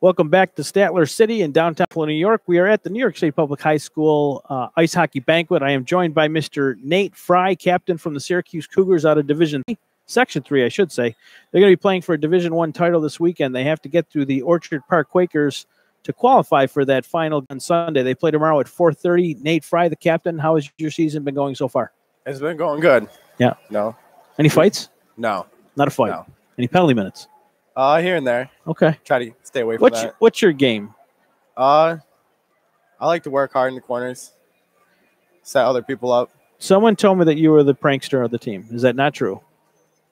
Welcome back to Statler City in downtown New York. We are at the New York State Public High School ice hockey banquet. I am joined by Mr. Nate Fry, captain from the Syracuse Cougars out of Division 3, Section 3, I should say. They're going to be playing for a Division 1 title this weekend. They have to get through the Orchard Park Quakers to qualify for that final on Sunday. They play tomorrow at 4:30. Nate Fry, the captain, how has your season been going so far? It's been going good. Yeah. No. Any fights? No. Not a fight? No. Any penalty minutes? Here and there. Okay. Try to stay away from that. What's your game? I like to work hard in the corners, set other people up. Someone told me that you were the prankster of the team. Is that not true?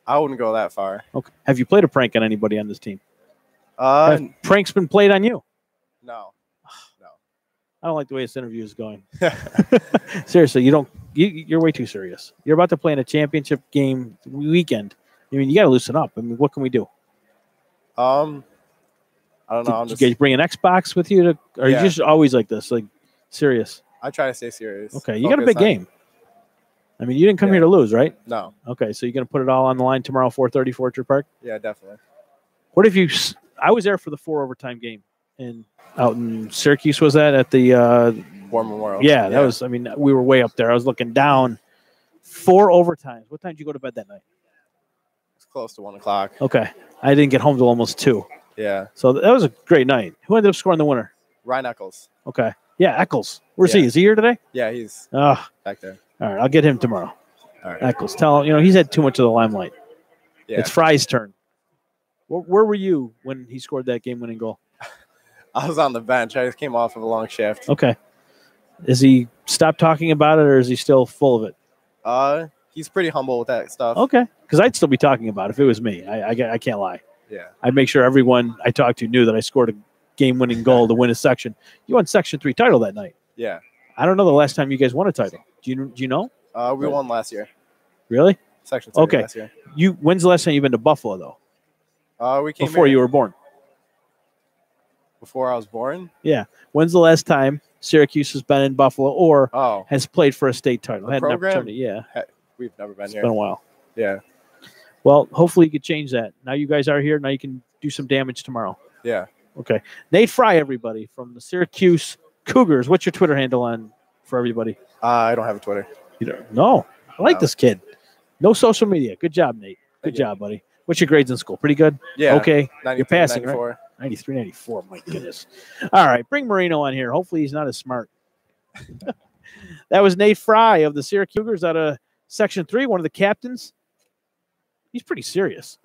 I wouldn't go that far. Okay. Have you played a prank on anybody on this team? Uh, Have pranks been played on you? No. No. I don't like the way this interview is going. Seriously, you're way too serious. You're about to play in a championship game weekend. I mean, you got to loosen up. I mean, what can we do? I don't know. Did you bring an Xbox with you to? Or are you just always like this, like serious? I try to stay serious. Okay, you got a big game. I mean, you didn't come here to lose, right? No. Okay, so you're going to put it all on the line tomorrow, 4:30, Orchard Park? Yeah, definitely. What if you – I was there for the 4 overtime game out in Syracuse, was that, at the War Memorial. Yeah, that was – I mean, we were way up there. I was looking down. 4 overtimes. What time did you go to bed that night? It's close to 1 o'clock. Okay. I didn't get home till almost 2. Yeah. So that was a great night. Who ended up scoring the winner? Ryan Eccles. Okay. Yeah, Eccles. Where's he? Is he here today? Yeah, he's back there. All right, I'll get him tomorrow. All right. Eccles. Tell him, he's had too much of the limelight. Yeah. It's Fry's turn. Where were you when he scored that game-winning goal? I was on the bench. I just came off of a long shift. Okay. Is he stopped talking about it, or is he still full of it? He's pretty humble with that stuff. Okay. Because I'd still be talking about it if it was me. I can't lie. Yeah. I'd make sure everyone I talked to knew that I scored a game-winning goal to win a section. You won Section 3 title that night. Yeah. I don't know the last time you guys won a title. Do you know? We won last year. Really? Section 3 okay. last year. When's the last time you've been to Buffalo, though? We came before you were born. Before I was born? Yeah. When's the last time Syracuse has been in Buffalo or has played for a state title? Had an opportunity. Yeah. We've never been here. It's been a while. Yeah. Well, hopefully you could change that. Now you guys are here. Now you can do some damage tomorrow. Yeah. Okay. Nate Fry, everybody, from the Syracuse Cougars. What's your Twitter handle on for everybody? I don't have a Twitter. You don't? No. I like this kid. No social media. Good job, Nate. Good job, buddy. What's your grades in school? Pretty good? Yeah. Okay. You're passing, 94. right? 93, 94. My goodness. All right. Bring Marino on here. Hopefully he's not as smart. That was Nate Fry of the Syracuse Cougars out of Section 3, one of the captains. He's pretty serious.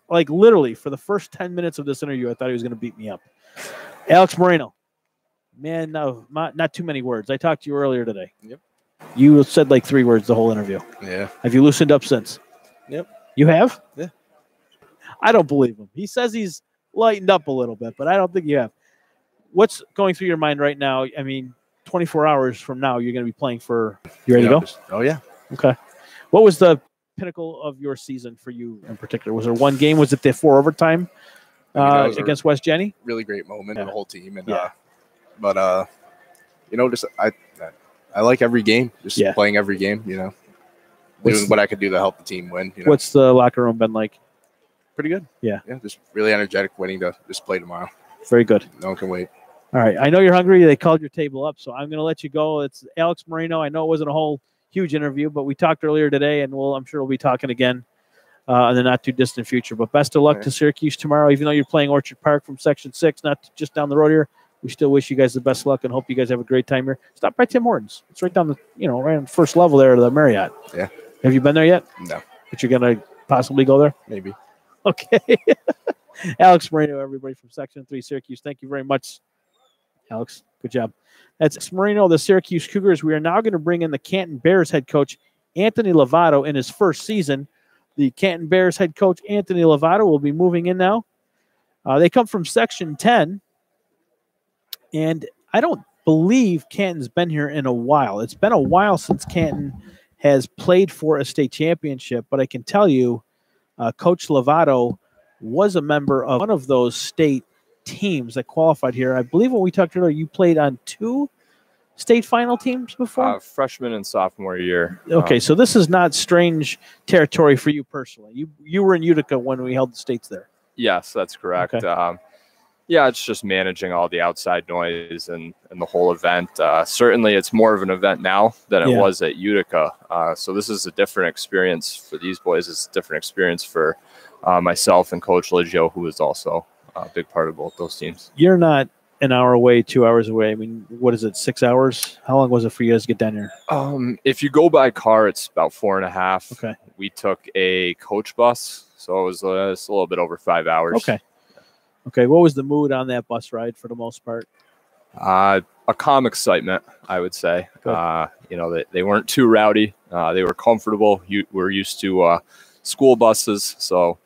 Like, literally, for the first 10 minutes of this interview, I thought he was going to beat me up. Alex Moreno. Man, no, not too many words. I talked to you earlier today. Yep. You said like 3 words the whole interview. Yeah. Have you loosened up since? Yep. You have? Yeah. I don't believe him. He says he's lightened up a little bit, but I don't think you have. What's going through your mind right now? I mean, 24 hours from now, you're going to be playing for – you ready to go? Oh, yeah. Okay. What was the pinnacle of your season for you in particular? Was there one game? Was it the 4 overtime against West Jenny? Really great moment for the whole team. And just I like every game, just playing every game, doing what I could do to help the team win. What's the locker room been like? Pretty good. Yeah. Yeah, just really energetic, waiting to just play tomorrow. Very good. No one can wait. All right. I know you're hungry. They called your table up, so I'm going to let you go. It's Alex Moreno. I know it wasn't a whole huge interview, but we talked earlier today, and I'm sure we'll be talking again in the not-too-distant future. But best of luck to Syracuse tomorrow. Even though you're playing Orchard Park from Section 6, not just down the road here, we still wish you guys the best luck and hope you guys have a great time here. Stop by Tim Hortons. It's right down right on the first level there of the Marriott. Yeah. Have you been there yet? No. But you're going to possibly go there? Maybe. Okay. Alex Moreno, everybody from Section 3 Syracuse. Thank you very much, Alex. Good job. That's Alex Moreno, the Syracuse Cougars. We are now going to bring in the Canton Bears head coach, Anthony Lovato, in his first season. The Canton Bears head coach, Anthony Lovato, will be moving in now. They come from Section 10, and I don't believe Canton's been here in a while. It's been a while since Canton has played for a state championship, but I can tell you Coach Lovato was a member of one of those state teams that qualified here. I believe when we talked earlier, you played on 2 state final teams before? Freshman and sophomore year. Okay, so this is not strange territory for you personally. You were in Utica when we held the states there. Yes, that's correct. Okay. Yeah, it's just managing all the outside noise and the whole event. Certainly, it's more of an event now than it was at Utica. So this is a different experience for these boys. It's a different experience for myself and Coach Liggio, who is also a big part of both those teams. You're not an hour away, 2 hours away. I mean, what is it, 6 hours? How long was it for you guys to get down here? If you go by car, it's about 4.5. Okay. We took a coach bus, so it's a little bit over 5 hours. Okay. Okay, what was the mood on that bus ride for the most part? A calm excitement, I would say. They weren't too rowdy. They were comfortable. We're used to school buses, so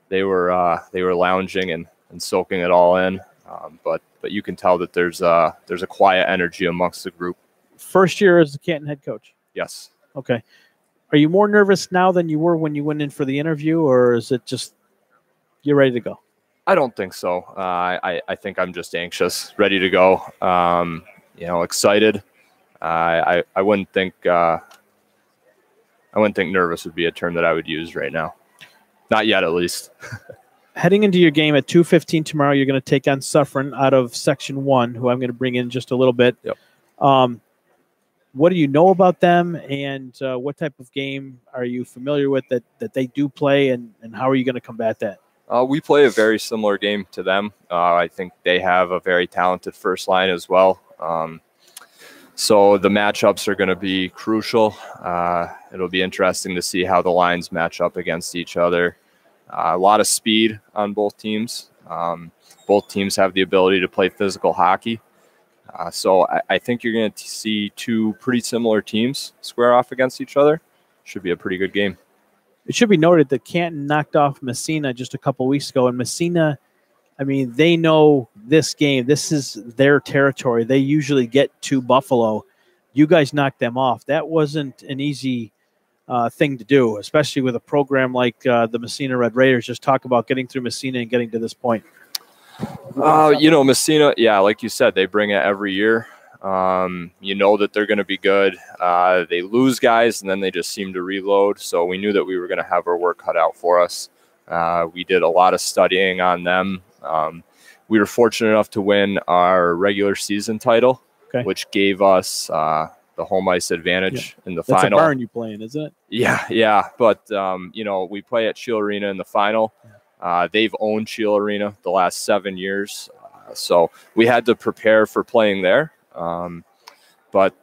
they were lounging and soaking it all in. But you can tell that there's a quiet energy amongst the group. First year as the Canton head coach? Yes. Okay. Are you more nervous now than you were when you went in for the interview, or is it just you're ready to go? I don't think so. I think I'm just anxious, ready to go. Excited. I wouldn't think nervous would be a term that I would use right now. Not yet, at least. Heading into your game at 2:15 tomorrow, you're going to take on Suffern out of Section 1, who I'm going to bring in just a little bit. Yep. What do you know about them, and what type of game are you familiar with that they do play, and how are you going to combat that? We play a very similar game to them. I think they have a very talented first line as well. So the matchups are going to be crucial. It'll be interesting to see how the lines match up against each other. A lot of speed on both teams. Both teams have the ability to play physical hockey. So I think you're going to see two pretty similar teams square off against each other. Should be a pretty good game. It should be noted that Canton knocked off Messina just a couple weeks ago, and Messina, I mean, they know this game. This is their territory. They usually get to Buffalo. You guys knocked them off. That wasn't an easy thing to do, especially with a program like the Messina Red Raiders. Just talk about getting through Messina and getting to this point. Messina, like you said, they bring it every year. You know that they're going to be good. They lose guys, and then they just seem to reload. So we knew that we were going to have our work cut out for us. We did a lot of studying on them. We were fortunate enough to win our regular season title, which gave us the home ice advantage in the final. That's a barn you playing, isn't it? Yeah. But, we play at Shield Arena in the final. They've owned Shield Arena the last 7 years. So we had to prepare for playing there. But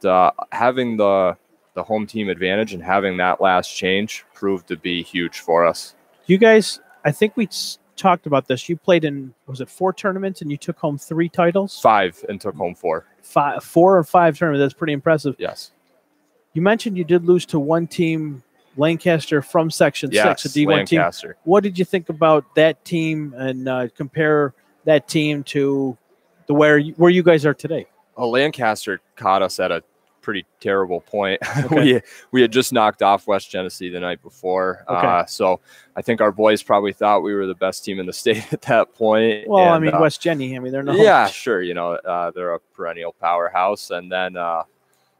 having the home team advantage and having that last change proved to be huge for us. You guys, I think we talked about this. You played in, was it 4 tournaments, and you took home 3 titles? 5 and took home 4. 4 or 5 tournaments. That's pretty impressive. Yes. You mentioned you did lose to one team, Lancaster, from Section 6, a D1 Lancaster. team. What did you think about that team, and compare that team to where you guys are today? Well, Lancaster caught us at a pretty terrible point. We had just knocked off West Genesee the night before. So I think our boys probably thought we were the best team in the state at that point. Well, West Genny, they're not. Yeah, sure. They're a perennial powerhouse. And then,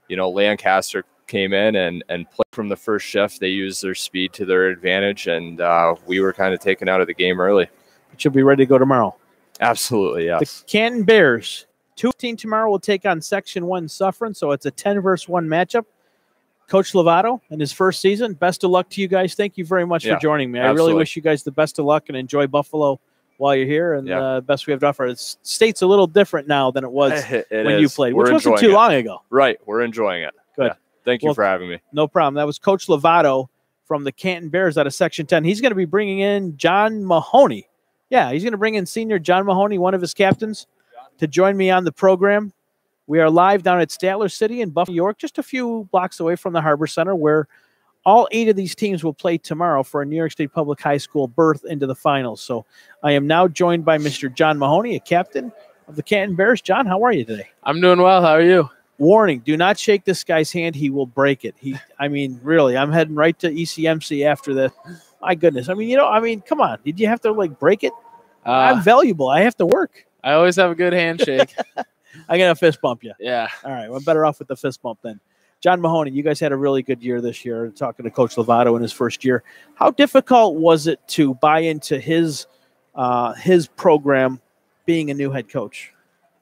Lancaster came in and played from the first shift. They used their speed to their advantage, and we were kind of taken out of the game early. But you'll be ready to go tomorrow. Absolutely, yes. The Canton Bears. 2:15 tomorrow will take on Section 1 Suffern, so it's a 10-versus-1 matchup. Coach Lovato in his first season, best of luck to you guys. Thank you very much for joining me. Absolutely. I really wish you guys the best of luck and enjoy Buffalo while you're here, and best we have to offer. The state's a little different now than it was when you played, which wasn't too long ago. Right, we're enjoying it. Good. Yeah. Thank you for having me. No problem. That was Coach Lovato from the Canton Bears out of Section 10. He's going to be bringing in John Mahoney. Yeah, he's going to bring in senior John Mahoney, one of his captains, to join me on the program. We are live down at Statler City in Buffalo, New York, just a few blocks away from the Harbor Center, where all 8 of these teams will play tomorrow for a New York State Public High School berth into the finals. So I am now joined by Mr. John Mahoney, a captain of the Canton Bears. John, how are you today? I'm doing well. How are you? Warning, do not shake this guy's hand. He will break it. Really, I'm heading right to ECMC after this. My goodness. Come on. Did you have to, break it? I'm valuable. I have to work. I always have a good handshake. I'm going to fist bump you. Yeah. All right. I'm better off with the fist bump then. John Mahoney, you guys had a really good year this year, talking to Coach Lovato in his first year. How difficult was it to buy into his program being a new head coach?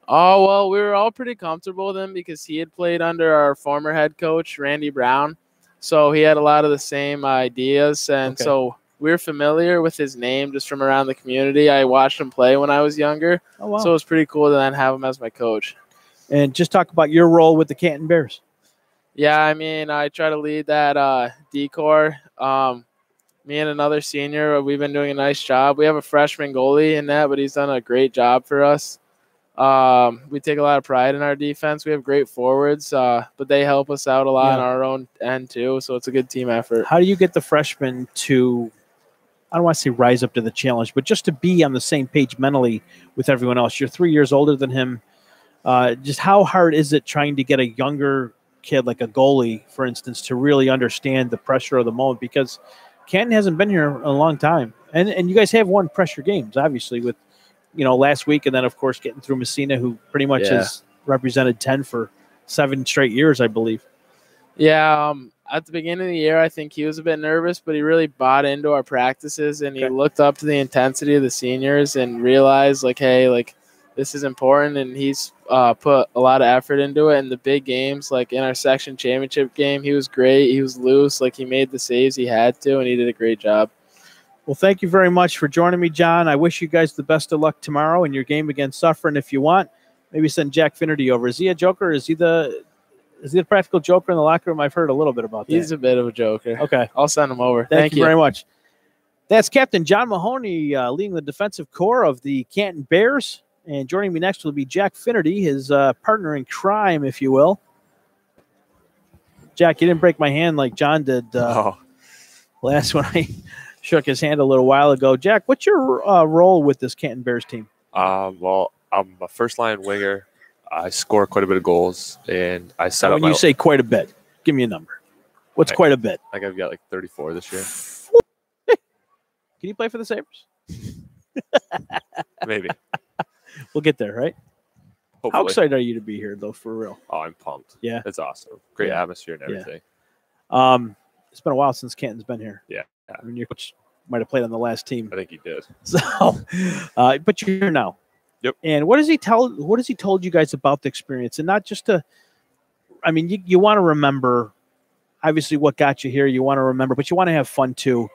Oh, well, we were all pretty comfortable with him because he had played under our former head coach, Randy Brown. So he had a lot of the same ideas. And so we were familiar with his name just from around the community. I watched him play when I was younger. Oh, wow. So it was pretty cool to then have him as my coach. And just talk about your role with the Canton Bears. Yeah, I mean, I try to lead that decor. Me and another senior, we've been doing a nice job. We have a freshman goalie in that, but he's done a great job for us. We take a lot of pride in our defense. We have great forwards, but they help us out a lot on our own end too. So it's a good team effort. How do you get the freshmen to, I don't want to say rise up to the challenge, but just to be on the same page mentally with everyone else? You're 3 years older than him. Just how hard is it trying to get a younger kid like a goalie, for instance, to really understand the pressure of the moment? Because Canton hasn't been here a long time. And you guys have won pressure games, obviously, with, last week. And then, of course, getting through Messina, who pretty much has represented 10 for 7 straight years, I believe. Yeah. At the beginning of the year, I think he was a bit nervous, but he really bought into our practices and he looked up to the intensity of the seniors and realized, hey, this is important. And he's put a lot of effort into it. And the big games, like in our section championship game, he was great. He was loose. He made the saves he had to, and he did a great job. Well, thank you very much for joining me, John. I wish you guys the best of luck tomorrow in your game against Suffern. If you want, maybe send Jack Finnerty over. Is he a joker? Is he the practical joker in the locker room? I've heard a little bit about that. He's a bit of a joker. Okay. I'll send him over. Thank you very much. That's Captain John Mahoney leading the defensive core of the Canton Bears. And joining me next will be Jack Finnerty, his partner in crime, if you will. Jack, you didn't break my hand like John did last when I shook his hand a little while ago. Jack, what's your role with this Canton Bears team? Well, I'm a first-line winger. I score quite a bit of goals, and I set up. When you say quite a bit, give me a number. What's quite a bit? I think I've got 34 this year. Can you play for the Sabres? Maybe. We'll get there, right? Hopefully. How excited are you to be here, though, for real? Oh, I'm pumped. Yeah. It's awesome. Great atmosphere and everything. It's been a while since Canton's been here. Yeah. I mean, your coach might have played on the last team. I think he did. So, but you're here now. Yep. And what has he told you guys about the experience? And not just you want to remember, obviously, what got you here. You want to remember, but you want to have fun, too.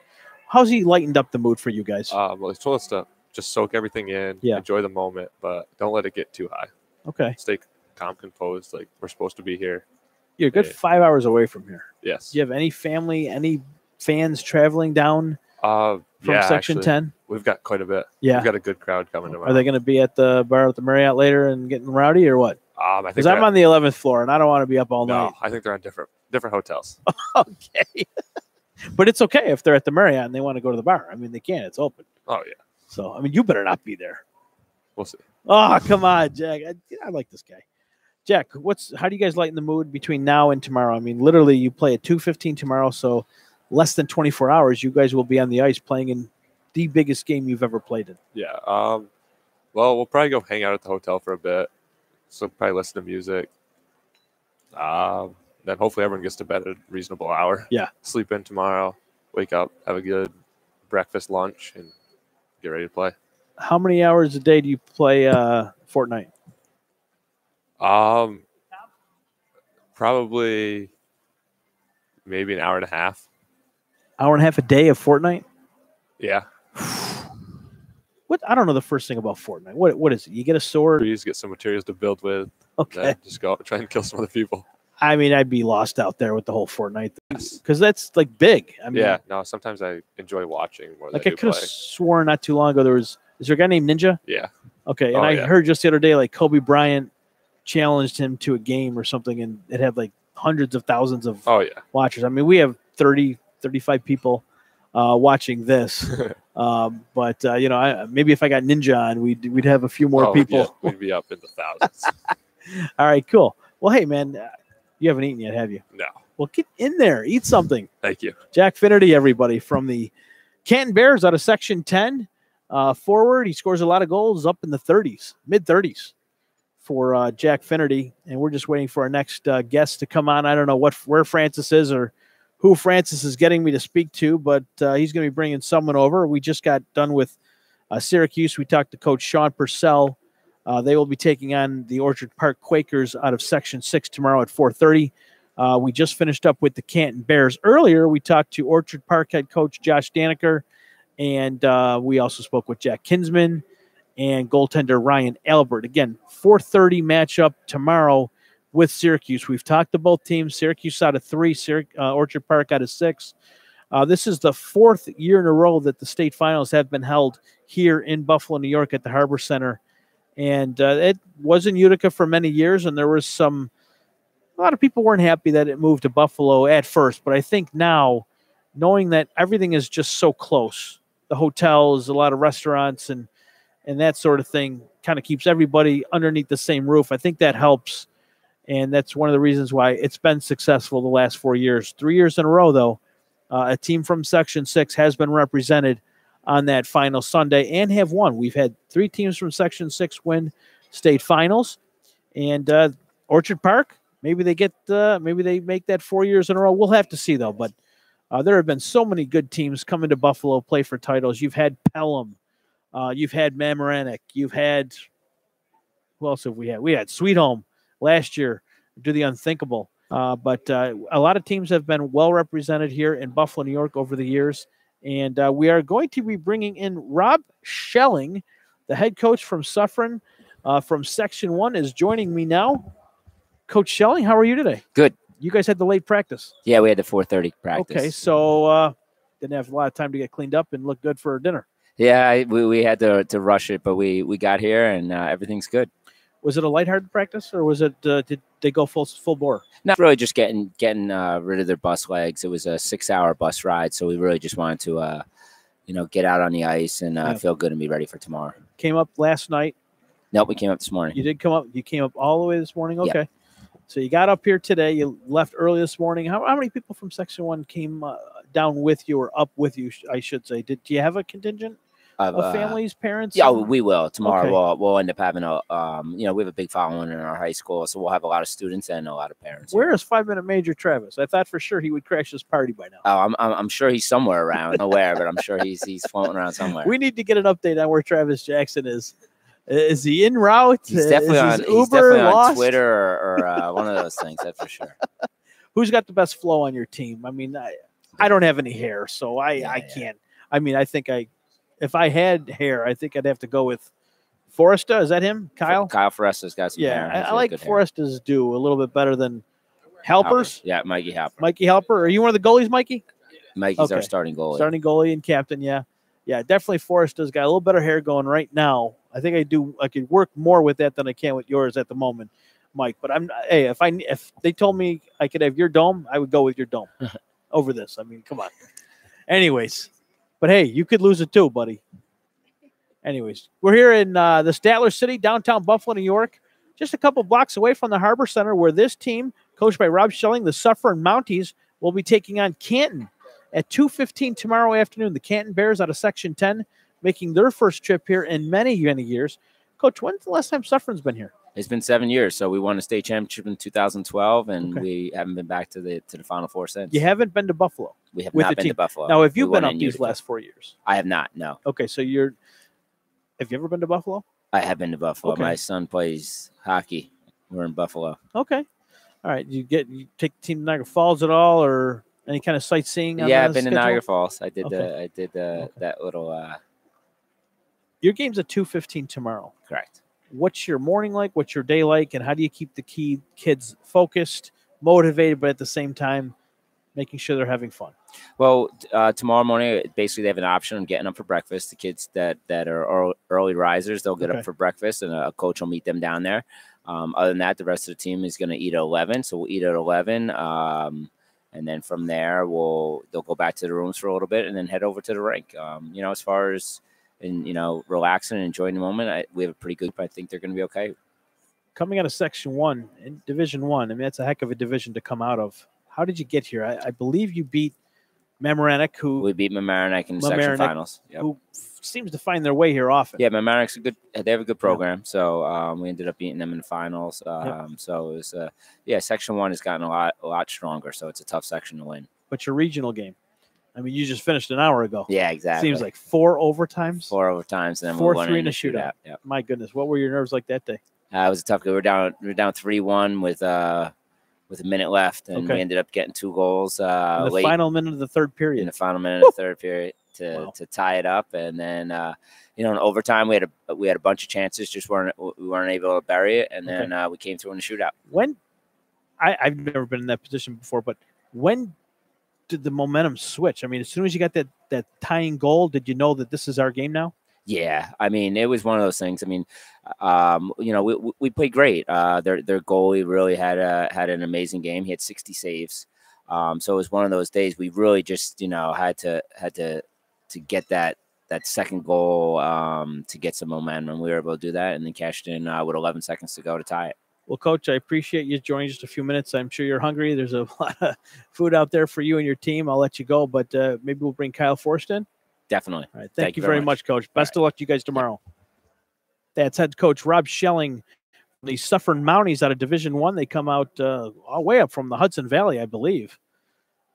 How's he lightened up the mood for you guys? Well, he told us to just soak everything in, enjoy the moment, but don't let it get too high. Okay. Stay calm, composed, we're supposed to be here. You're a good 5 hours away from here. Yes. Do you have any family, any fans traveling down from Section 10? We've got quite a bit. Yeah. We've got a good crowd coming tomorrow. Are they going to be at the bar at the Marriott later and getting rowdy or what? Because I'm on the 11th floor and I don't want to be up all night. No, I think they're on different hotels. Okay. But it's okay if they're at the Marriott and they want to go to the bar. I mean, they can. It's open. Oh, yeah. So, you better not be there. We'll see. Oh, come on, Jack. I like this guy. Jack, how do you guys lighten the mood between now and tomorrow? I mean, literally, you play at 2:15 tomorrow, so less than 24 hours, you guys will be on the ice playing in the biggest game you've ever played in. Yeah. Well, we'll probably go hang out at the hotel for a bit. So probably listen to music. Then hopefully everyone gets to bed at a reasonable hour. Yeah. Sleep in tomorrow, wake up, have a good breakfast, lunch, and get ready to play. How many hours a day do you play Fortnite? Probably maybe an hour and a half. Hour and a half a day of Fortnite? Yeah. What? I don't know the first thing about Fortnite. What is it? You get a sword? You just get some materials to build with. Okay. Just go out and try and kill some other people. I mean, I'd be lost out there with the whole Fortnite because that's big. I mean, yeah. No, sometimes I enjoy watching more than I could have sworn not too long ago is there a guy named Ninja? Yeah. Okay. And I heard just the other day, Kobe Bryant challenged him to a game or something, and it had hundreds of thousands of watchers. I mean, we have 30, 35 people watching this. But maybe if I got Ninja on, we'd have a few more people. Yeah, we'd be up in the thousands. All right, cool. Well, hey, man, you haven't eaten yet, have you? No. Well, get in there. Eat something. Thank you. Jack Finnerty, everybody, from the Canton Bears out of Section 10. Forward, he scores a lot of goals up in the 30s, mid-30s for Jack Finnerty. And we're just waiting for our next guest to come on. I don't know where Francis is or who Francis is getting me to speak to, but he's going to be bringing someone over. We just got done with Syracuse. We talked to Coach Sean Purcell They will be taking on the Orchard Park Quakers out of Section 6 tomorrow at 4:30. We just finished up with the Canton Bears. Earlier, we talked to Orchard Park head coach Josh Daneker, and we also spoke with Jack Kinsman and goaltender Ryan Albert. Again, 4:30 matchup tomorrow with Syracuse. We've talked to both teams. Syracuse out of 3, Orchard Park out of 6. This is the 4th year in a row that the state finals have been held here in Buffalo, New York at the Harbor Center. And it was in Utica for many years, and there was a lot of people weren't happy that it moved to Buffalo at first. But I think now, knowing that everything is just so close, the hotels, a lot of restaurants, and that sort of thing kind of keeps everybody underneath the same roof. I think that helps, and that's one of the reasons why it's been successful the last 4 years. 3 years in a row, though, a team from Section 6 has been represented on that final Sunday and have won. We've had 3 teams from Section 6 win state finals, and Orchard Park, maybe they make that 4 years in a row. We'll have to see, though. But there have been so many good teams coming to Buffalo, play for titles. You've had Pelham, you've had Mamaroneck, you've had, who else have we had? We had Sweet Home last year, do the unthinkable. But a lot of teams have been well represented here in Buffalo, New York over the years. And we are going to be bringing in Rob Schelling, the head coach from Suffern from Section 1, is joining me now. Coach Schelling, how are you today? Good. You guys had the late practice. Yeah, we had the 4:30 practice. Okay, so didn't have a lot of time to get cleaned up and look good for dinner. Yeah, we had to rush it, but we got here and everything's good. Was it a lighthearted practice, or was it did they go full bore? Not really, just getting rid of their bus legs. It was a 6-hour bus ride, so we really just wanted to get out on the ice and feel good and be ready for tomorrow. Came up last night. Nope, we came up this morning. You did come up. You came up all the way this morning. Okay, yep. So you got up here today. You left early this morning. How many people from Section 1 came down with you, or up with you, I should say? Do you have a contingent of families, parents? Yeah, we will. Tomorrow Okay. we'll end up having we have a big following in our high school, so we'll have a lot of students and a lot of parents. Where is 5-Minute Major Travis? I thought for sure he would crash this party by now. Oh, I'm sure he's somewhere around. Nowhere, but I'm sure he's floating around somewhere. We need to get an update on where Travis Jackson is. Is he en route? He's definitely on Twitter or one of those things. That's for sure. Who's got the best flow on your team? I mean, I don't have any hair, so I can't. I mean, I think if I had hair, I think I'd have to go with Forresta. Is that him? Kyle Forresta's got some hair. I like Forresta's do a little bit better than Halper's. Yeah, Mikey Halper. Mikey Halper. Are you one of the goalies, Mikey? Mikey's our starting goalie. Starting goalie and captain, yeah. Yeah, definitely Forresta's got a little better hair going right now. I think I could work more with that than I can with yours at the moment, Mike. But if they told me I could have your dome, I would go with your dome over this. I mean, come on. Anyways, but hey, you could lose it too, buddy. Anyways, we're here in the Statler City, downtown Buffalo, New York, just a couple blocks away from the Harbor Center, where this team, coached by Rob Schelling, the Suffern Mounties, will be taking on Canton at 2:15 tomorrow afternoon. The Canton Bears out of Section 10, making their first trip here in many, many years. Coach, when's the last time Suffern's been here? It's been 7 years. So we won a state championship in 2012, and we haven't been back to the Final Four since. You haven't been to Buffalo? We have not been to Buffalo. Now, have you been up these last 4 years? I have not, no. Okay, so have you ever been to Buffalo? I have been to Buffalo. Okay. My son plays hockey. We're in Buffalo. Okay. All right. You take the team to Niagara Falls at all, or any kind of sightseeing? Yeah, I've been to Niagara Falls. I did that little. Your game's at 2:15 tomorrow. Correct. What's your morning like? What's your day like? And how do you keep the kids focused, motivated, but at the same time making sure they're having fun? Well, tomorrow morning, basically they have an option of getting up for breakfast. The kids that are early risers, they'll get up for breakfast, and a coach will meet them down there. Other than that, the rest of the team is going to eat at 11. So we'll eat at 11. And then from there, they'll go back to the rooms for a little bit and then head over to the rink. As far as relaxing and enjoying the moment, we have a pretty good. I think they're going to be okay. Coming out of Section 1 in Division 1, I mean, that's a heck of a division to come out of. How did you get here? I believe you beat Mamaroneck, we beat Mamaroneck in the section finals. Yep. Who seems to find their way here often. Yeah, Mamaroneck's they have a good program. So we ended up beating them in the finals. So it was Section 1 has gotten a lot stronger. So it's a tough section to win. But your regional game, I mean, you just finished an hour ago. Yeah, exactly. Seems like 4 overtimes. 4 overtimes, and then 4-3 in a a shootout. Yep. My goodness, what were your nerves like that day? It was a tough game. We were down 3-1 with a minute left, and we ended up getting 2 goals in the late final minute of the third period. In the final minute of the third period to tie it up, and then in overtime we had a bunch of chances, just we weren't able to bury it, and then we came through in the shootout. When I've never been in that position before, but when did the momentum switch? I mean, as soon as you got that tying goal, did you know that this is our game now? Yeah, I mean, it was one of those things. I mean, we played great. Their goalie really had an amazing game. He had 60 saves. So it was one of those days we really just had to get that second goal to get some momentum, and we were able to do that, and then cashed in with 11 seconds to go to tie it. Well, Coach, I appreciate you joining just a few minutes. I'm sure you're hungry. There's a lot of food out there for you and your team. I'll let you go, but maybe we'll bring Kyle Forrest in. Definitely. All right. Thank you very much, Coach. Best of luck to you guys tomorrow. That's head coach Rob Schelling. The Suffern Mounties out of Division I. They come out way up from the Hudson Valley, I believe.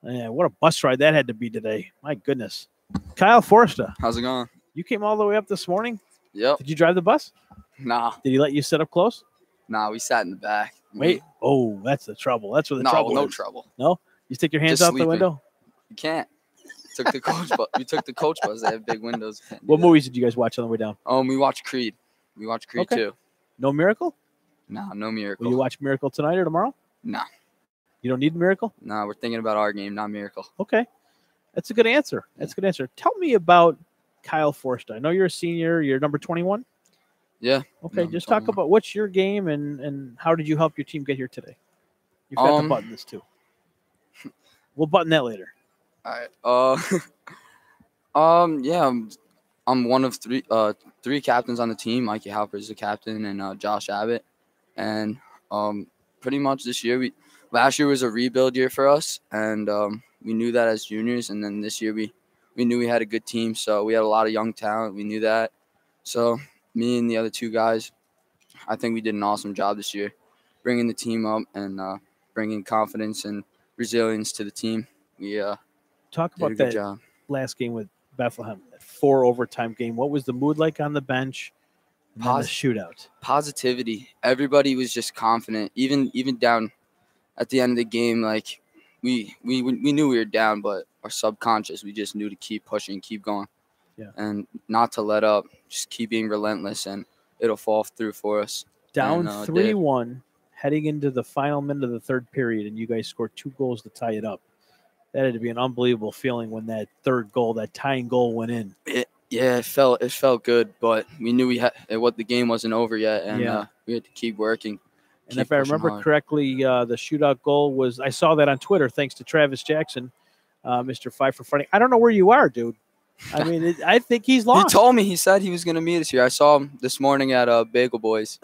What a bus ride that had to be today. My goodness. Kyle Forrester. How's it going? You came all the way up this morning? Yep. Did you drive the bus? Nah. Did he let you sit up close? Nah, we sat in the back. Wait. Oh, that's the trouble. That's where the trouble is. No trouble. No? You stick your hands out the window? You can't. Took the coach bus. We took the coach bus. They have big windows. What movies did you guys watch on the way down? We watched Creed. We watched Creed too. No Miracle? Nah, no Miracle. Will you watch Miracle tonight or tomorrow? Nah. You don't need Miracle? Nah, we're thinking about our game, not Miracle. Okay. That's a good answer. That's a good answer. Tell me about Kyle Forrester. I know you're a senior. You're number 21? Yeah. Okay, just talk about what's your game and how did you help your team get here today? You've got to button this too. We'll button that later. All right. Yeah, I'm one of three captains on the team. Mikey Halper is the captain, and Josh Abbott. And pretty much last year was a rebuild year for us, and we knew that as juniors. And then this year we knew we had a good team, so we had a lot of young talent. We knew that. So me and the other 2 guys, I think we did an awesome job this year, bringing the team up and bringing confidence and resilience to the team. We talk about that last game with Bethlehem, that 4 overtime game. What was the mood like on the bench? And the shootout. Positivity. Everybody was just confident. Even down at the end of the game, like we knew we were down, but our subconscious, we just knew to keep pushing, keep going, and not to let up. Just keep being relentless, and it'll fall through for us. Down 3-1, heading into the final minute of the third period, and you guys scored 2 goals to tie it up. That had to be an unbelievable feeling when that third goal, that tying goal, went in. It felt good, but we knew the game wasn't over yet, and we had to keep working. And if I remember correctly, the shootout goal was, I saw that on Twitter, thanks to Travis Jackson, Mr. 5 for Fighting. I don't know where you are, dude. I mean, I think he's lost. He told me, he said he was going to meet us here. I saw him this morning at Bagel Boys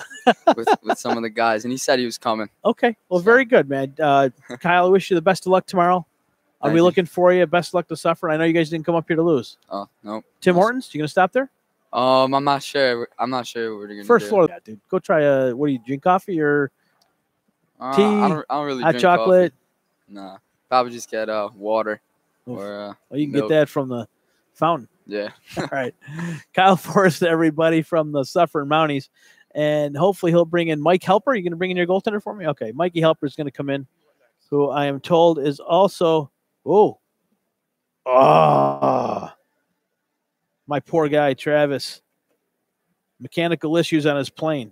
with some of the guys, and he said he was coming. Okay. Well, very good, man. Kyle, I wish you the best of luck tomorrow. I'll be looking for you. Best of luck to Suffer. I know you guys didn't come up here to lose. Oh, no. Tim Hortons, you going to stop there? I'm not sure. I'm not sure what we're going to do. First floor, dude. Go try what do you drink, coffee or tea? I don't really hot drink chocolate? Coffee. Nah. Probably just get water. Oof. Or you can milk. get that from the fountain. Yeah. All right. Kyle Forrest, everybody from the Suffern Mounties. And hopefully he'll bring in Mike Helper. You going to bring in your goaltender for me? Okay. Mikey Helper is going to come in, who I am told is also my poor guy, Travis. Mechanical issues on his plane.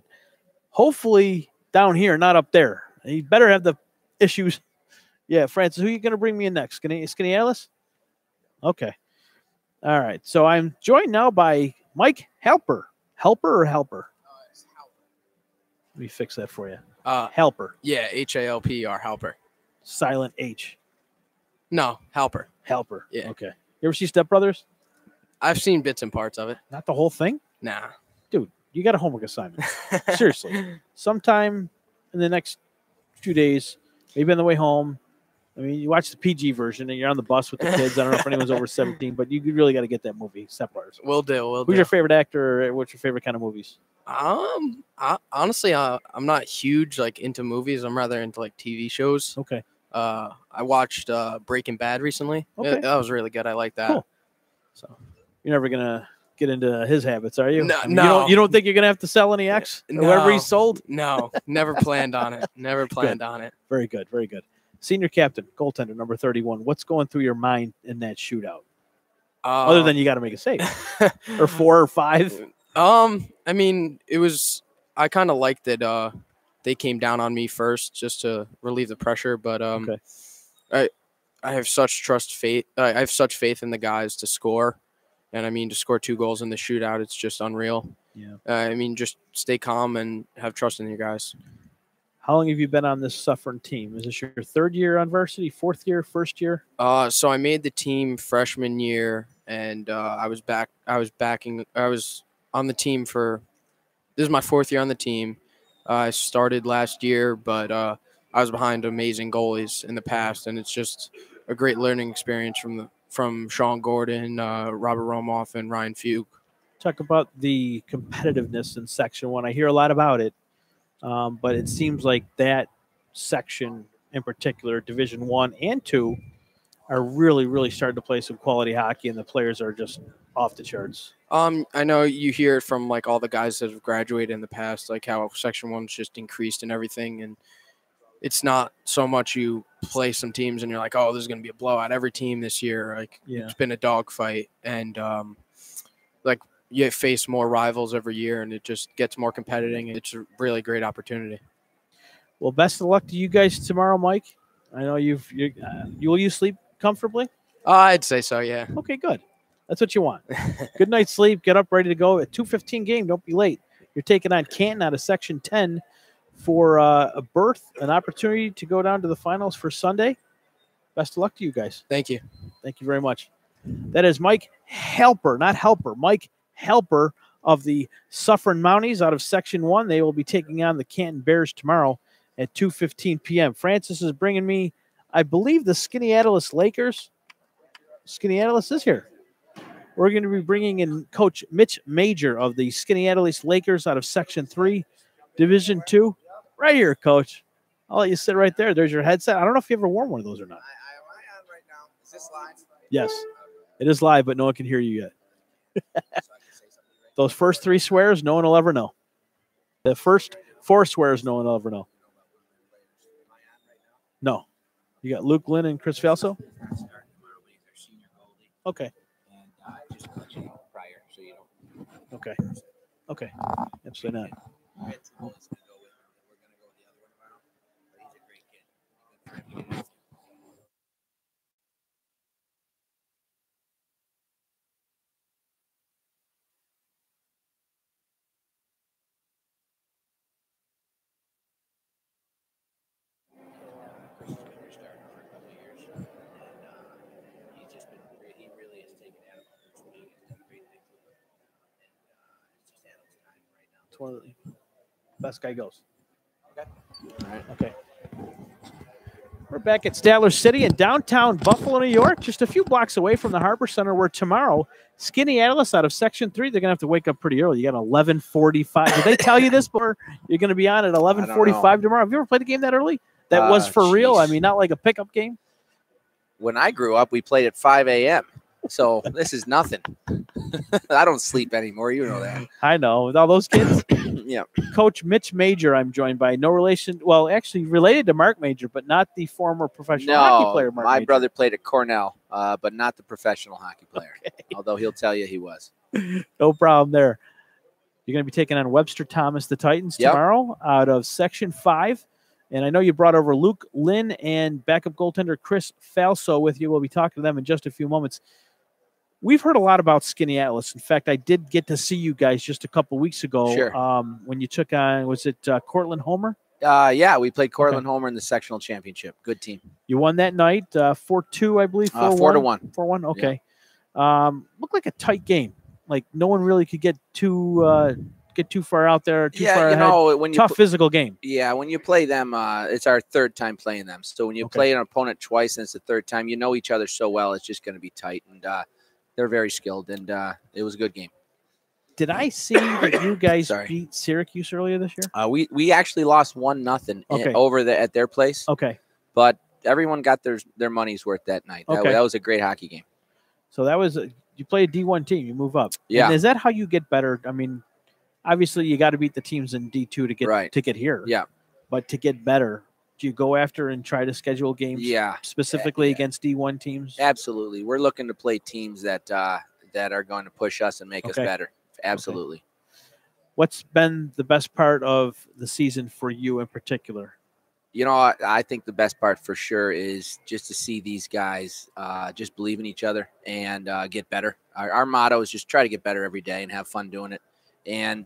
Hopefully down here, not up there. He better have the issues. Yeah, Francis, who are you going to bring me in next? Skinny Alice? Okay. All right. So I'm joined now by Mike Helper. Helper or Helper? It's Helper. Let me fix that for you. Helper. Yeah, Halper, Helper. Silent H. No, Helper. Helper. Yeah. Okay. You ever see Step Brothers? I've seen bits and parts of it. Not the whole thing? Nah. Dude, you got a homework assignment. Seriously. Sometime in the next 2 days, maybe on the way home. I mean, you watch the PG version and you're on the bus with the kids. I don't know if anyone's over 17, but you really got to get that movie, Step Brothers. Will do. Who's your favorite actor? Or what's your favorite kind of movies? Honestly, I'm not huge into movies. I'm rather into TV shows. Okay. I watched Breaking Bad recently. Okay. That was really good. I like that. Cool. So you're never gonna get into his habits, are you? No, I mean, no. You don't think you're gonna have to sell any X? No. Whoever he sold? No, never planned on it. Never planned on it. Very good. Very good. Senior captain, goaltender, number 31. What's going through your mind in that shootout? Other than you got to make a save, or 4 or 5. I mean, I kind of liked that they came down on me first just to relieve the pressure. But I have such faith in the guys to score, and I mean to score 2 goals in the shootout, it's just unreal. Yeah. I mean, just stay calm and have trust in your guys. How long have you been on this suffering team? Is this your 3rd year on varsity, 4th year, 1st year? So I made the team freshman year, and I was on the team this is my 4th year on the team. I started last year, but I was behind amazing goalies in the past, and it's just a great learning experience from Sean Gordon, Robert Romoff, and Ryan Fugue. Talk about the competitiveness in Section 1. I hear a lot about it, but it seems like that section in particular, Division 1 and 2, are really, really starting to play some quality hockey, and the players are just off the charts. I know you hear it from like all the guys that have graduated in the past, like how Section 1's just increased and everything, and it's not so much you play some teams and you're like, oh, this is going to be a blowout. Every team this year, like it's been a dogfight, and like you face more rivals every year, and it just gets more competitive. It's a really great opportunity. Well, best of luck to you guys tomorrow, Mike. I know will you sleep comfortably? I'd say so, yeah. Okay, good. That's what you want. Good night's sleep. Get up ready to go. At 2:15 game. Don't be late. You're taking on Canton out of Section 10 for a berth, an opportunity to go down to the finals for Sunday. Best of luck to you guys. Thank you. Thank you very much. That is Mike Helper, not Helper. Mike Helper of the Suffern Mounties out of Section 1. They will be taking on the Canton Bears tomorrow at 2:15 p.m. Francis is bringing me, I believe, the Skaneateles Lakers. Skaneateles is here. We're going to be bringing in Coach Mitch Major of the Skaneateles Lakers out of Section 3, Division 2. Right here, Coach. I'll let you sit right there. There's your headset. I don't know if you ever worn one of those or not. Am I on right now? Is this live? Yes. It is live, but no one can hear you yet. Those first 3 swears, no one will ever know. The first 4 swears, no one will ever know. No. You got Luke Lynn and Chris Falso? Okay. Okay. Okay. Absolutely not. It's one of the best guy goes. Okay. All right. Okay. We're back at Statler City in downtown Buffalo, New York, just a few blocks away from the Harbor Center, where tomorrow, Skaneateles out of Section 3, they're going to have to wake up pretty early. You got 11:45. Did they tell you this before? You're going to be on at 11:45 tomorrow. Have you ever played a game that early? That was for real? I mean, not like a pickup game? When I grew up, we played at 5 a.m., so this is nothing. I don't sleep anymore. You know that. I know. With all those kids. Yeah. Coach Mitch Major, I'm joined by. No relation. Well, actually related to Mark Major, but not the former professional hockey player, Mark my Major. brother played at Cornell, but not the professional hockey player, although he'll tell you he was. No problem there. You're going to be taking on Webster Thomas, the Titans, tomorrow out of Section 5. And I know you brought over Luke Lynn and backup goaltender Chris Falso with you. We'll be talking to them in just a few moments. We've heard a lot about Skaneateles. In fact, I did get to see you guys just a couple weeks ago. Sure. When you took on, was it Cortland Homer? Yeah, we played Cortland Homer in the sectional championship. Good team. You won that night, 4-2, I believe. 4-1. 4-1. Okay. Yeah. Looked like a tight game. Like no one really could get too far out there. Too far ahead. Know, when tough physical game. Yeah, when you play them, it's our 3rd time playing them. So when you play an opponent twice and it's the 3rd time, you know each other so well, it's just going to be tight. And they're very skilled, and it was a good game. Did I see that you guys beat Syracuse earlier this year? We actually lost 1-0 over at their place. Okay. But everyone got their money's worth that night. Okay. That was a great hockey game. So that was you play a D1 team, you move up. Yeah. And is that how you get better? I mean, obviously you got to beat the teams in D2 to get here. Yeah. But to get better, do you go after and try to schedule games specifically against D1 teams? Absolutely. We're looking to play teams that are going to push us and make us better. Absolutely. Okay. What's been the best part of the season for you in particular? You know, I think the best part for sure is just to see these guys just believe in each other and get better. Our motto is just try to get better every day and have fun doing it. And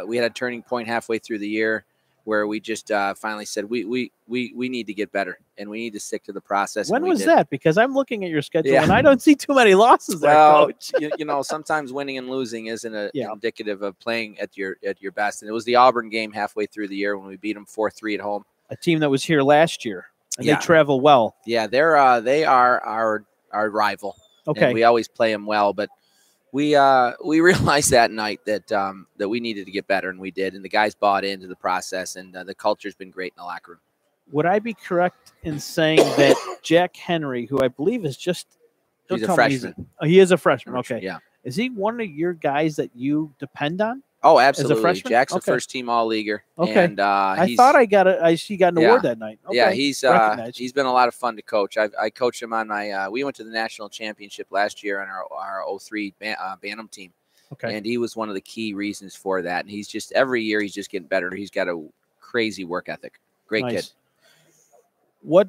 we had a turning point halfway through the year where we just finally said we need to get better and we need to stick to the process. When was that? Because I'm looking at your schedule and I don't see too many losses there, well, Coach. you know, sometimes winning and losing isn't indicative of playing at your best. And it was the Auburn game halfway through the year when we beat them 4-3 at home. A team that was here last year, and they travel well. Yeah, they are our rival. Okay, and we always play them well, but we realized that night that that we needed to get better, and we did. And the guys bought into the process, and the culture's been great in the locker room. Would I be correct in saying that Jack Henry, who I believe is just he's a freshman, he is a freshman. Okay, yeah. Is he one of your guys that you depend on? Oh, absolutely. As a freshman? Jack's a first-team All-Leaguer. Okay. And, I thought I got it. He got an award that night. Okay. Yeah, he's been a lot of fun to coach. I coached him on my we went to the national championship last year on our 03 Bantam team. Okay. And he was one of the key reasons for that. And he's just every year he's just getting better. He's got a crazy work ethic. Great kid. What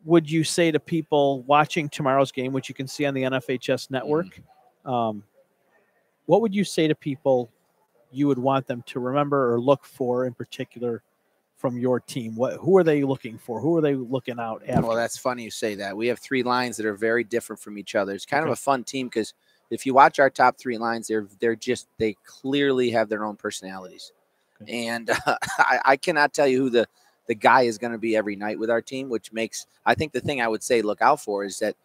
would you say to people watching tomorrow's game, which you can see on the NFHS network? What would you say to people you would want them to remember or look for in particular from your team? Who are they looking for? Who are they looking out after? Well, that's funny you say that. We have three lines that are very different from each other. It's kind of a fun team because if you watch our top three lines, they clearly have their own personalities. Okay. And I cannot tell you who the guy is going to be every night with our team, which makes, I think the thing I would say look out for is that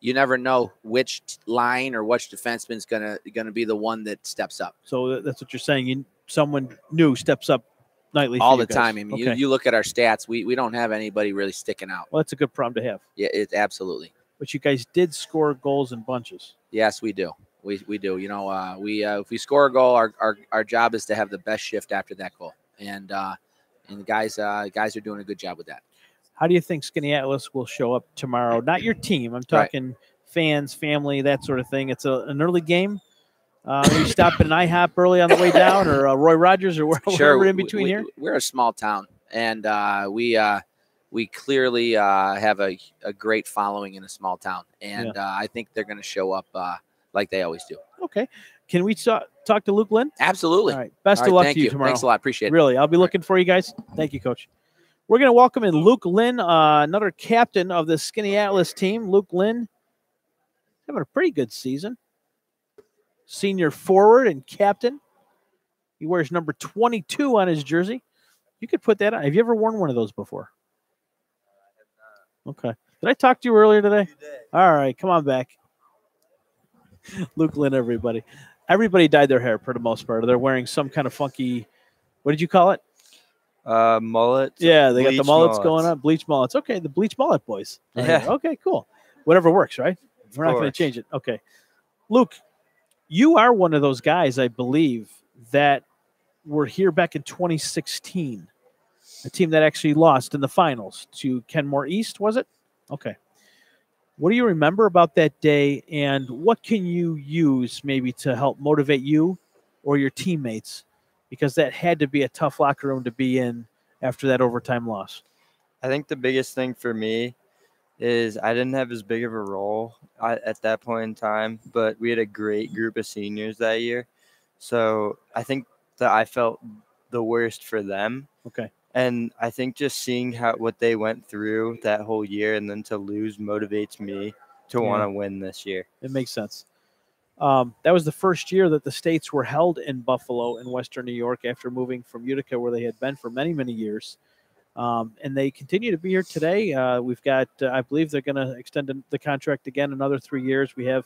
you never know which line or which defenseman is gonna be the one that steps up. So that's what you're saying. Someone new steps up nightly all the time. I mean, you look at our stats. We don't have anybody really sticking out. Well, that's a good problem to have. Yeah, it's absolutely. But you guys did score goals in bunches. Yes, we do. We do. You know, if we score a goal, our job is to have the best shift after that goal, and the guys are doing a good job with that. How do you think Skinny Atlas will show up tomorrow? Not your team. I'm talking fans, family, that sort of thing. It's an early game. You stop at an IHOP early on the way down, or Roy Rogers, or wherever in between here. We're a small town, and we clearly have a great following in a small town, and I think they're going to show up like they always do. Okay. Can we talk to Luke Lynn? Absolutely. All right. Best of luck to you tomorrow. Thanks a lot. Appreciate it. Really, I'll be looking for you guys. Thank you, Coach. We're going to welcome in Luke Lynn, another captain of the Skinny Atlas team. Luke Lynn having a pretty good season. Senior forward and captain. He wears number 22 on his jersey. You could put that on. Have you ever worn one of those before? Okay. Did I talk to you earlier today? You did. All right. Come on back. Luke Lynn, everybody. Everybody dyed their hair for the most part. They're wearing some kind of funky, what did you call it? Mullet. Yeah, they got the mullets going on. Bleach mullets. Okay, the bleach mullet boys. Yeah. Okay, cool. Whatever works, right? We're not going to change it. Okay. Luke, you are one of those guys, I believe, that were here back in 2016. A team that actually lost in the finals to Kenmore East, was it? Okay. What do you remember about that day, and what can you use maybe to help motivate you or your teammates? Because that had to be a tough locker room to be in after that overtime loss. I think the biggest thing for me is I didn't have as big of a role at that point in time, but we had a great group of seniors that year. So I think that I felt the worst for them. Okay. And I think just seeing what they went through that whole year and then to lose motivates me to want to win this year. It makes sense. That was the first year that the States were held in Buffalo in Western New York after moving from Utica, where they had been for many, many years. And they continue to be here today. We've got, I believe they're going to extend the contract again another 3 years. We have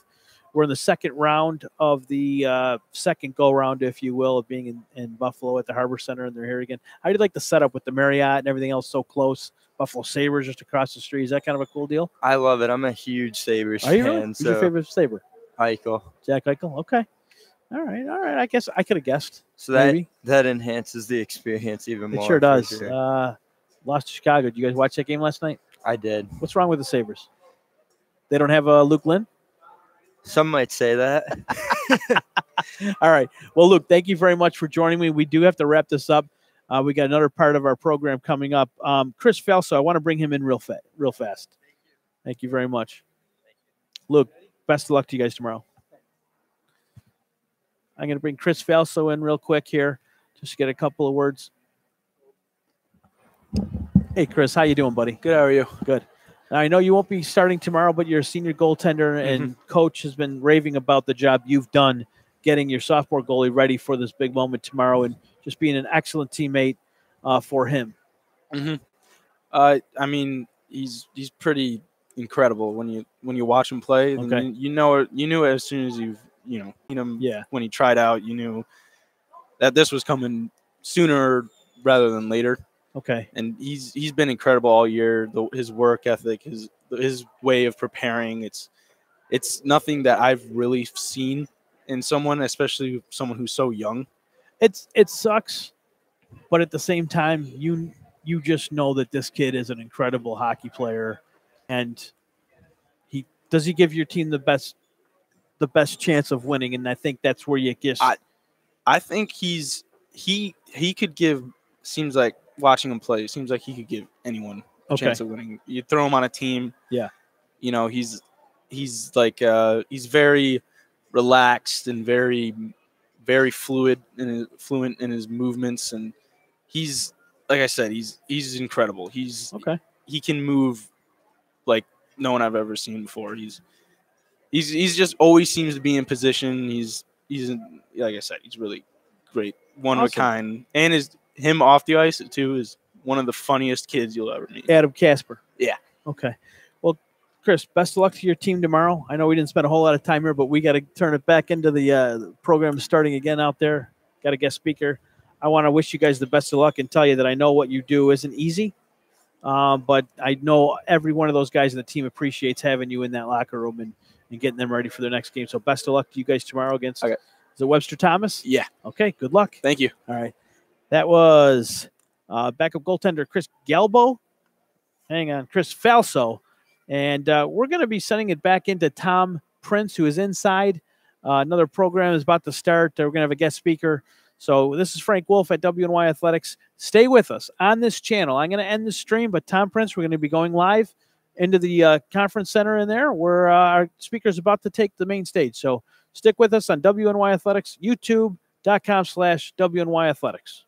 We're in the second round of the second go-round, if you will, of being in Buffalo at the Harbor Center, and they're here again. How do you like the setup with the Marriott and everything else so close? Buffalo Sabres just across the street. Is that kind of a cool deal? I love it. I'm a huge Sabres Are you fan. really? Who's your favorite Sabre? Eichel. Jack Eichel? Okay. All right. I guess I could have guessed. So maybe. that enhances the experience even more. It sure does. Sure. Lost to Chicago. Did you guys watch that game last night? I did. What's wrong with the Sabres? They don't have Luke Lynn? Some might say that. All right. Well, Luke, thank you very much for joining me. We do have to wrap this up. We got another part of our program coming up. Chris Felso, I want to bring him in real fast. Thank you very much. Luke, best of luck to you guys tomorrow. I'm going to bring Chris Felso in real quick here. Just get a couple of words. Hey, Chris, how you doing, buddy? Good. How are you? Good. Now, I know you won't be starting tomorrow, but you're a senior goaltender, and Coach has been raving about the job you've done getting your sophomore goalie ready for this big moment tomorrow and just being an excellent teammate for him. I mean, he's pretty incredible when you watch him play. Okay. You knew it as soon as you've seen him. Yeah. When he tried out, you knew that this was coming sooner rather than later. Okay. And he's been incredible all year. His work ethic, his way of preparing, it's nothing that I've really seen in someone, especially someone who's so young. It sucks, but at the same time, you just know that this kid is an incredible hockey player, and he give your team the best chance of winning, and I think that's where you get. I think he could give. Seems like watching him play, it seems like he could give anyone a chance of winning. You throw him on a team, he's like he's very relaxed and very, very fluent in his movements, and he's, like I said, he's incredible. He can move like no one I've ever seen before. He's just always seems to be in position. He's like I said, he's really great, one of a kind, and him off the ice too is one of the funniest kids you'll ever meet. Adam Casper. Yeah. Okay. Well, Chris, best of luck to your team tomorrow. I know we didn't spend a whole lot of time here, but we got to turn it back into the program starting again out there. Got a guest speaker. I want to wish you guys the best of luck and tell you that I know what you do isn't easy, but I know every one of those guys in the team appreciates having you in that locker room and getting them ready for their next game. So best of luck to you guys tomorrow against is it Webster Thomas? Yeah. Okay, good luck. Thank you. All right. That was backup goaltender Chris Galbo. Hang on, Chris Falso. And we're going to be sending it back into Tom Prince, who is inside. Another program is about to start. We're going to have a guest speaker. So this is Frank Wolf at WNY Athletics. Stay with us on this channel. I'm going to end the stream, but Tom Prince, we're going to be going live into the conference center in there where our speaker is about to take the main stage. So stick with us on WNY Athletics, youtube.com/WNY Athletics.